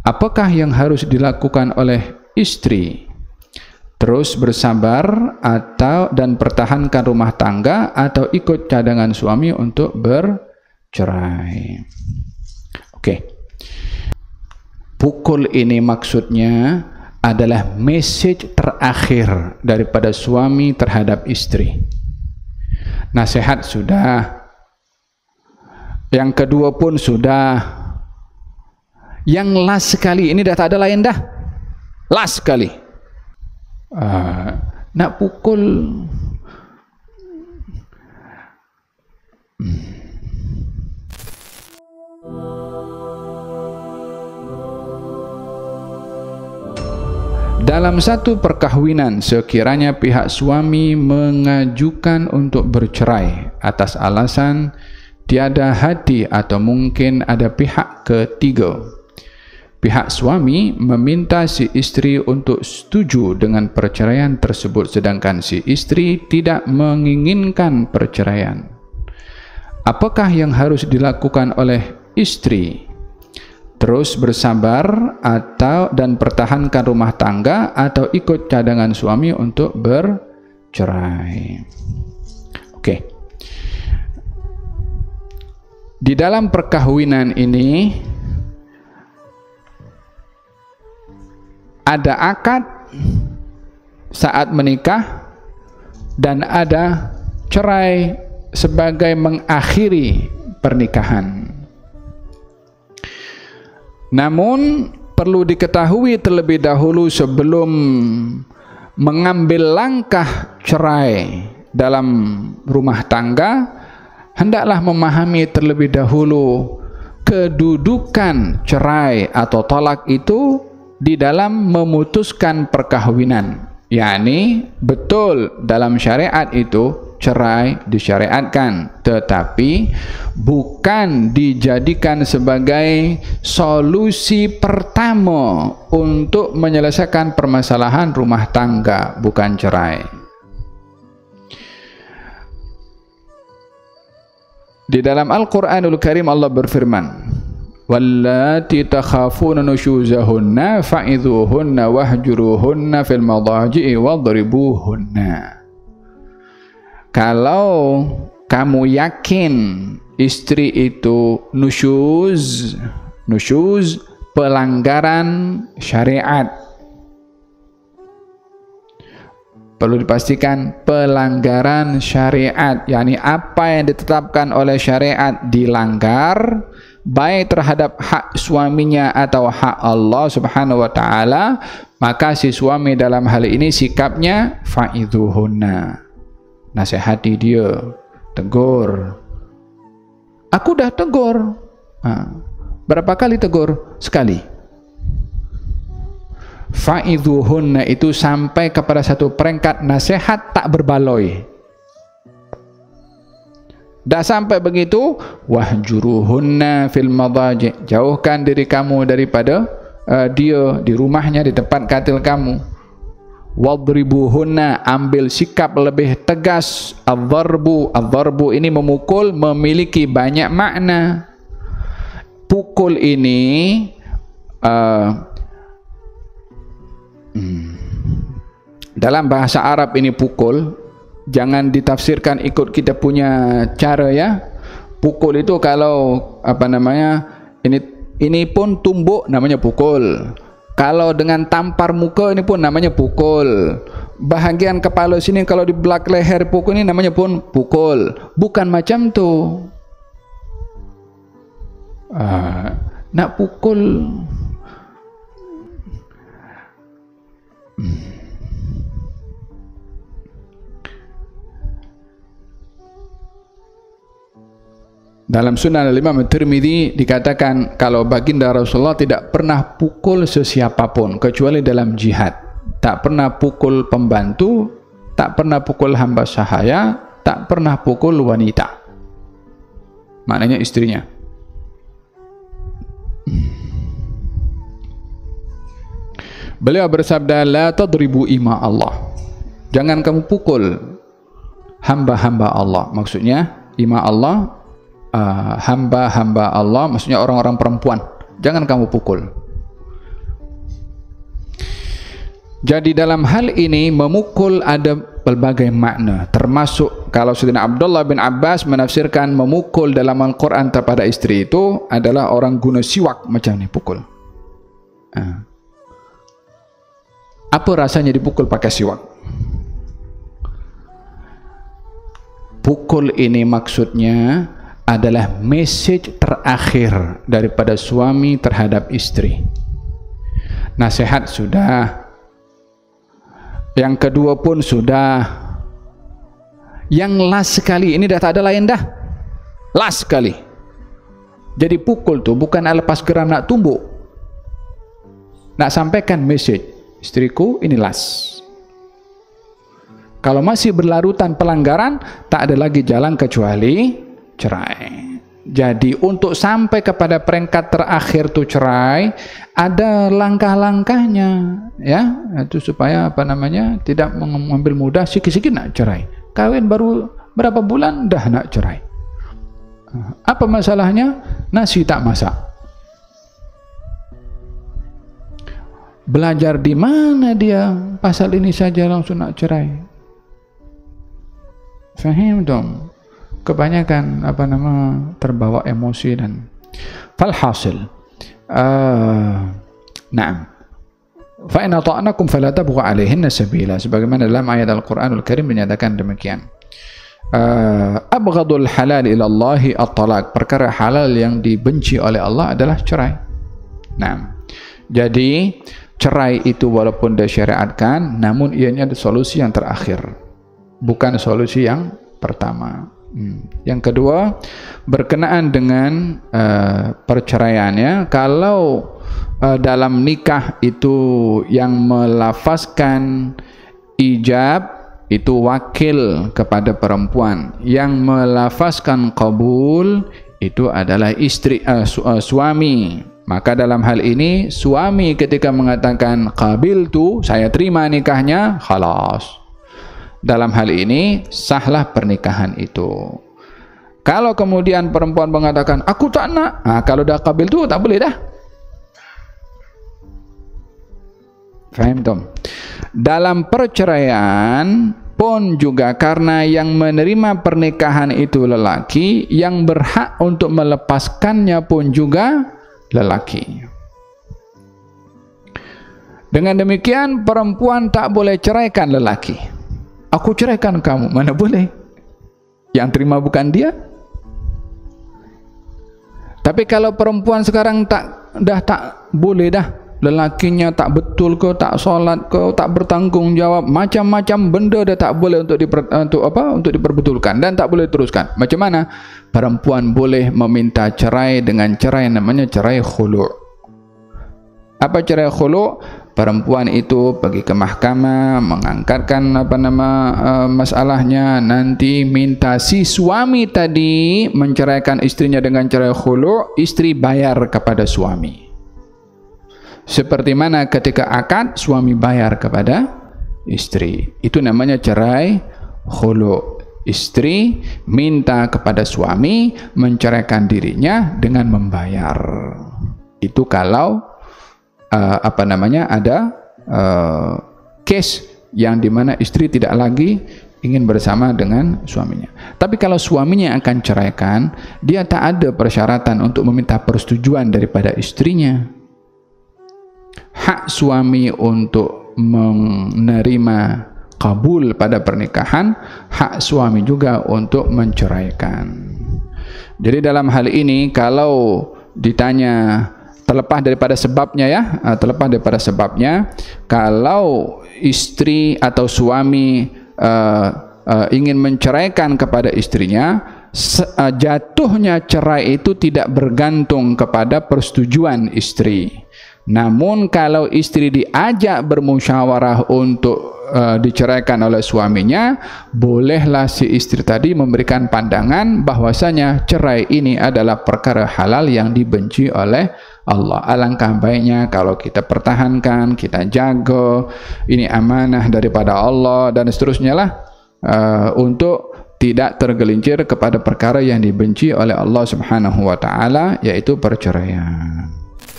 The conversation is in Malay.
Apakah yang harus dilakukan oleh istri? Terus bersabar dan pertahankan rumah tangga, atau ikut cadangan suami untuk bercerai. Oke. Pukul ini maksudnya adalah message terakhir daripada suami terhadap istri. Nasihat sudah, yang kedua pun sudah, yang last sekali ini dah tak ada lain dah, last sekali. Nak pukul dalam satu perkahwinan, sekiranya pihak suami mengajukan untuk bercerai atas alasan tiada hati atau mungkin ada pihak ketiga, pihak suami meminta si istri untuk setuju dengan perceraian tersebut, sedangkan si istri tidak menginginkan perceraian. Apakah yang harus dilakukan oleh istri? Terus bersabar dan pertahankan rumah tangga, atau ikut cadangan suami untuk bercerai. Oke. Di dalam perkahwinan ini ada akad saat menikah dan ada cerai sebagai mengakhiri pernikahan. Namun perlu diketahui terlebih dahulu sebelum mengambil langkah cerai dalam rumah tangga, hendaklah memahami terlebih dahulu kedudukan cerai atau talak itu di dalam memutuskan perkahwinan. yakni betul dalam syariat itu cerai disyariatkan, tetapi bukan dijadikan sebagai solusi pertama untuk menyelesaikan permasalahan rumah tangga, bukan cerai. Di dalam Al-Quranul Karim Allah berfirman, wallati takhafuna nushuzahunna fa'idhuhunna wahjuruhunna fil madaji'i wadribuhunna. Kalau kamu yakin istri itu nusyuz, pelanggaran syariat, perlu dipastikan pelanggaran syariat, yakni apa yang ditetapkan oleh syariat dilanggar, baik terhadap hak suaminya atau hak Allah Subhanahu wa taala, maka si suami dalam hal ini sikapnya fa'idhuhunna, nasihati dia, tegur. Aku dah tegur. Berapa kali tegur? Sekali. Fa'idhuhunna itu sampai kepada satu peringkat nasihat tak berbaloi. Dah sampai begitu, wahjuruhunna fil madaji', jauhkan diri kamu daripada dia di rumahnya, di tempat katil kamu. Wadribuhunna, ambil sikap lebih tegas. Ad-darbu ini memukul, memiliki banyak makna. Pukul ini dalam bahasa Arab ini pukul, jangan ditafsirkan ikut kita punya cara ya. Pukul itu kalau apa namanya, ini pun tumbuk namanya pukul. Kalau dengan tampar muka ini pun namanya pukul. Bahagian kepala sini kalau di belakang leher pukul ini namanya pun pukul. Bukan macam tu. Nak pukul dalam Sunan Al-Imam Tirmidzi dikatakan kalau baginda Rasulullah tidak pernah pukul sesiapapun kecuali dalam jihad. Tak pernah pukul pembantu, tak pernah pukul hamba sahaya, tak pernah pukul wanita, maknanya istrinya. Beliau bersabda, la tadribu ima Allah, jangan kamu pukul hamba-hamba Allah. Maksudnya ima Allah, hamba-hamba Allah, maksudnya orang-orang perempuan, jangan kamu pukul. Jadi dalam hal ini memukul ada berbagai makna, termasuk kalau Sayyidina Abdullah bin Abbas menafsirkan memukul dalam Al-Quran kepada istri itu adalah orang guna siwak macam ni pukul. Apa rasanya dipukul pakai siwak? Pukul ini maksudnya adalah message terakhir daripada suami terhadap istri. Nasihat sudah, yang kedua pun sudah, yang last sekali ini dah tak ada lain dah, last sekali. Jadi pukul tu bukan lepas geram nak tumbuk, nak sampaikan message, istriku ini last. Kalau masih berlarutan pelanggaran, tak ada lagi jalan kecuali cerai. Jadi untuk sampai kepada peringkat terakhir tu cerai, ada langkah-langkahnya, ya, itu supaya apa namanya tidak mengambil mudah, sikit-sikit nak cerai. Kawin baru berapa bulan dah nak cerai. Apa masalahnya? Nasi tak masak. Belajar di mana dia pasal ini saja langsung nak cerai? Faham dong? Kebanyakan apa nama terbawa emosi dan falhasil. Naam. Fa in ata'nakum fala tabghu 'alaihinna sabila, sebagaimana dalam ayat Al-Qur'anul Karim menyatakan demikian. Abghadul halal ila Allah at-talaq, perkara halal yang dibenci oleh Allah adalah cerai. Naam. Jadi cerai itu walaupun disyariatkan, namun ianya ada solusi yang terakhir, bukan solusi yang pertama. Yang kedua, berkenaan dengan perceraiannya, kalau dalam nikah itu yang melafazkan ijab itu wakil kepada perempuan, yang melafazkan qabul itu adalah istri, suami. Maka dalam hal ini suami ketika mengatakan qabiltu, saya terima nikahnya, khalas. Dalam hal ini sahlah pernikahan itu. Kalau kemudian perempuan mengatakan aku tak nak, kalau dah qabil tu tak boleh dah. Faham tom? Dalam perceraian pun juga, karena yang menerima pernikahan itu lelaki, yang berhak untuk melepaskannya pun juga lelaki. Dengan demikian perempuan tak boleh ceraikan lelaki. Aku ceraikan kamu, mana boleh? Yang terima bukan dia. Tapi kalau perempuan sekarang dah tak boleh dah, lelakinya tak betul ke, tak solat ke, tak bertanggung jawab, macam-macam benda dah tak boleh untuk diperbetulkan dan tak boleh teruskan. Macam mana? Perempuan boleh meminta cerai dengan cerai namanya cerai khulu'. Apa cerai khulu'? Perempuan itu pergi ke mahkamah, mengangkatkan masalahnya, nanti minta si suami tadi menceraikan istrinya dengan cerai khulu', istri bayar kepada suami. Seperti mana ketika akad suami bayar kepada istri, itu namanya cerai khulu'. Istri minta kepada suami menceraikan dirinya dengan membayar. Itu kalau ada case yang dimana istri tidak lagi ingin bersama dengan suaminya. Tapi kalau suaminya akan ceraikan, dia tak ada persyaratan untuk meminta persetujuan daripada istrinya. Hak suami untuk menerima kabul pada pernikahan, hak suami juga untuk menceraikan. Jadi dalam hal ini kalau ditanya terlepas daripada sebabnya, terlepas daripada sebabnya, kalau istri atau suami ingin menceraikan kepada istrinya, jatuhnya cerai itu tidak bergantung kepada persetujuan istri. Namun kalau istri diajak bermusyawarah untuk diceraikan oleh suaminya, bolehlah si istri tadi memberikan pandangan bahwasanya cerai ini adalah perkara halal yang dibenci oleh Allah. Alangkah baiknya kalau kita pertahankan, kita jaga, ini amanah daripada Allah dan seterusnya lah, untuk tidak tergelincir kepada perkara yang dibenci oleh Allah Subhanahu wa taala, yaitu perceraian.